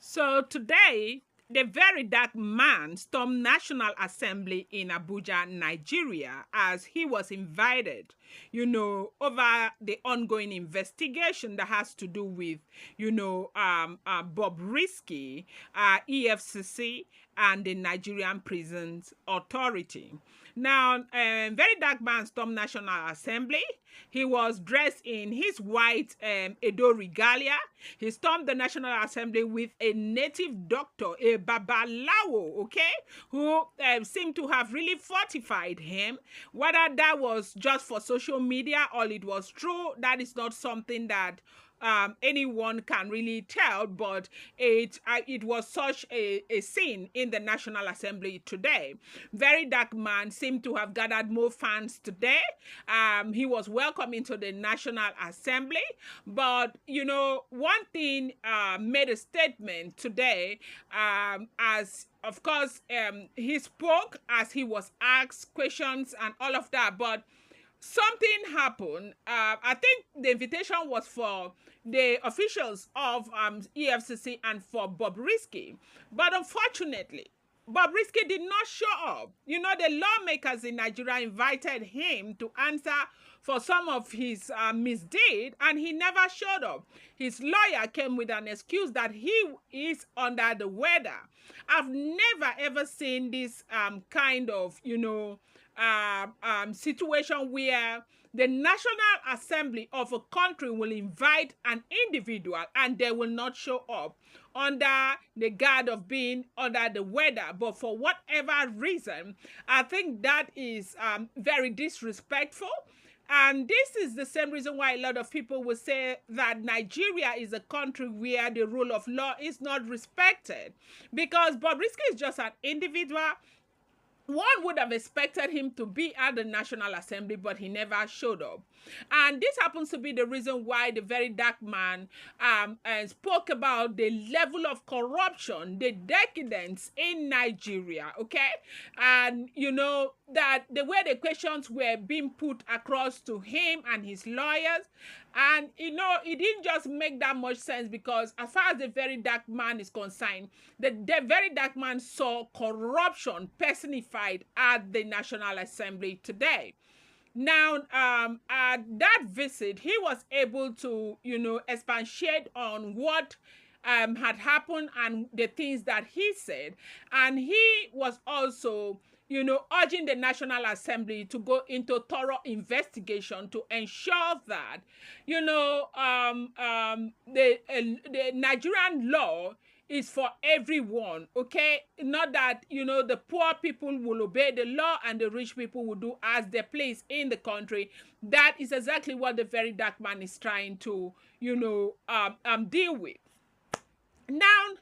So today, the Verydarkman stormed National Assembly in Abuja, Nigeria, as he was invited, over the ongoing investigation that has to do with, Bobrisky, EFCC, and the Nigerian Prisons Authority. Now, Verydarkman stormed National Assembly. He was dressed in his white Edo regalia. He stormed the National Assembly with a native doctor, a Babalawo, okay, who seemed to have really fortified him. Whether that was just for social media or it was true, that is not something that anyone can really tell, but it was such a scene in the National Assembly today. Verydarkman seemed to have gathered more fans today. He was welcome into the National Assembly, but one thing made a statement today, as of course he spoke as he was asked questions and all of that, but something happened. I think the invitation was for the officials of EFCC and for Bobrisky, but unfortunately, Bobrisky did not show up. The lawmakers in Nigeria invited him to answer for some of his misdeed, and he never showed up. His lawyer came with an excuse that he is under the weather. I've never ever seen this kind of, situation where the National Assembly of a country will invite an individual and they will not show up under the guard of being under the weather. But for whatever reason, I think that is very disrespectful. And this is the same reason why a lot of people will say that Nigeria is a country where the rule of law is not respected, because Bobrisky is just an individual. One would have expected him to be at the National Assembly, but he never showed up. And this happens to be the reason why the Verydarkman spoke about the level of corruption, the decadence in Nigeria, okay? And, that the way the questions were being put across to him and his lawyers, and, it didn't just make that much sense, because as far as the Verydarkman is concerned, the Verydarkman saw corruption personified at the National Assembly today. Now, at that visit, he was able to, expatiate on what had happened and the things that he said. And he was also, urging the National Assembly to go into thorough investigation to ensure that, the Nigerian law is for everyone, okay? Not that, the poor people will obey the law and the rich people will do as they please in the country. That is exactly what the Verydarkman is trying to, deal with. Now,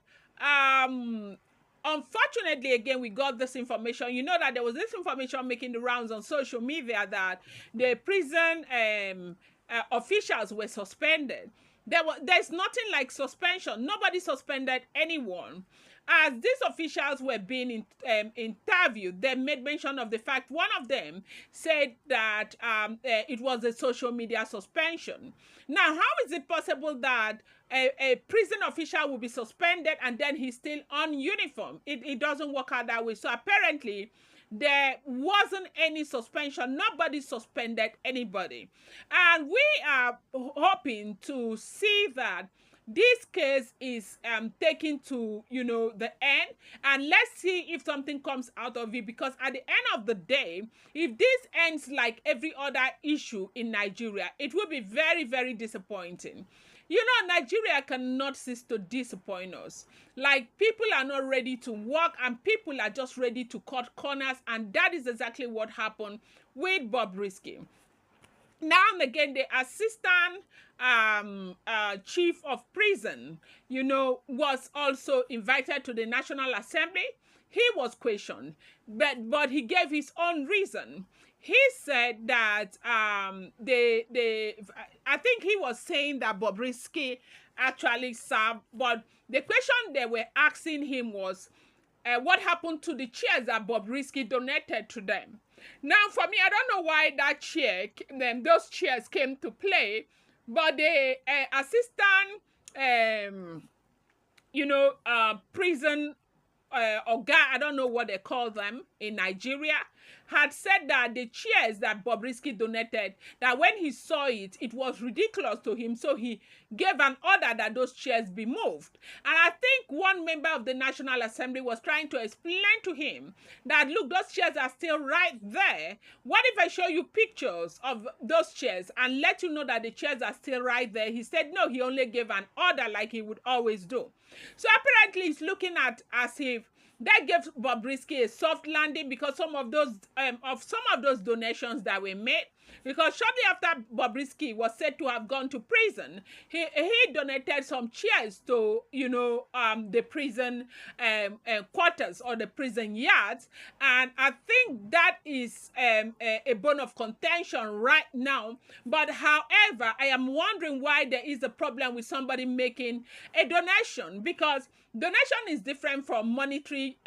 unfortunately, again, we got this information. That there was this information making the rounds on social media that the prison officials were suspended. There's nothing like suspension. Nobody suspended anyone. As these officials were being interviewed, they made mention of the fact one of them said that it was a social media suspension. Now, how is it possible that a prison official will be suspended and then he's still on uniform? It doesn't work out that way. So apparently, there wasn't any suspension. Nobody suspended anybody. And we are hoping to see that this case is taken to, the end. And let's see if something comes out of it. Because at the end of the day, if this ends like every other issue in Nigeria, it will be very, very disappointing. Nigeria cannot cease to disappoint us. Like, people are not ready to work and people are just ready to cut corners. And that is exactly what happened with Bobrisky. Now and again, the assistant chief of prison, was also invited to the National Assembly. He was questioned, but he gave his own reason. He said that I think he was saying that Bobrisky actually served, but the question they were asking him was, what happened to the chairs that Bobrisky donated to them? Now, for me, I don't know why those chairs came to play, but the assistant prison Oga, I don't know what they call them in Nigeria, had said that the chairs that Bobrisky donated, that when he saw it, it was ridiculous to him, so he gave an order that those chairs be moved. And I think one member of the National Assembly was trying to explain to him that, look, those chairs are still right there. What if I show you pictures of those chairs and let you know that the chairs are still right there? He said no, he only gave an order like he would always do. So apparently he's looking at as if that gave Bobrisky a soft landing because some of those donations that were made, because shortly after Bobrisky was said to have gone to prison, he donated some chairs to the prison quarters or the prison yards, and I think that is a bone of contention right now. But however, I am wondering why there is a problem with somebody making a donation, because donation is different from monetary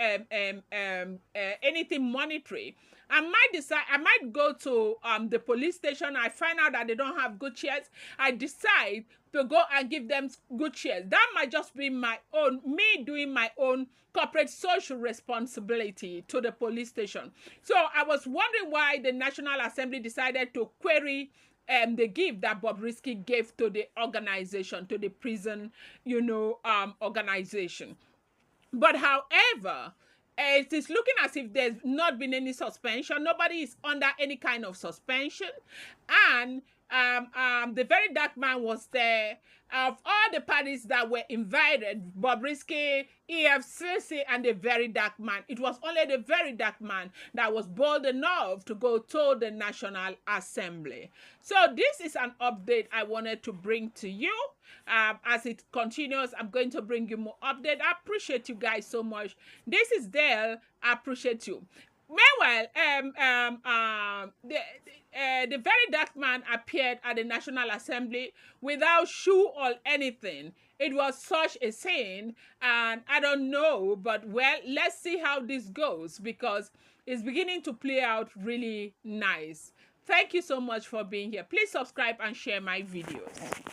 anything monetary. I might go to the police station. I find out that they don't have good chairs. I decide to go and give them good chairs. That might just be me doing my own corporate social responsibility to the police station. So I was wondering why the National Assembly decided to query the gift that Bobrisky gave to the organization, to the prison, organization. But however, it is looking as if there's not been any suspension. Nobody is under any kind of suspension. And the Verydarkman was there. Of all the parties that were invited, Bobrisky, EFCC, and the Verydarkman, it was only the Verydarkman that was bold enough to go to the National Assembly. So this is an update I wanted to bring to you. As it continues, I'm going to bring you more update. I appreciate you guys so much. This is Dale. I appreciate you. Meanwhile, the Verydarkman appeared at the National Assembly without shoe or anything. It was such a scene, and I don't know, but well, let's see how this goes, because it's beginning to play out really nice. Thank you so much for being here. Please subscribe and share my videos.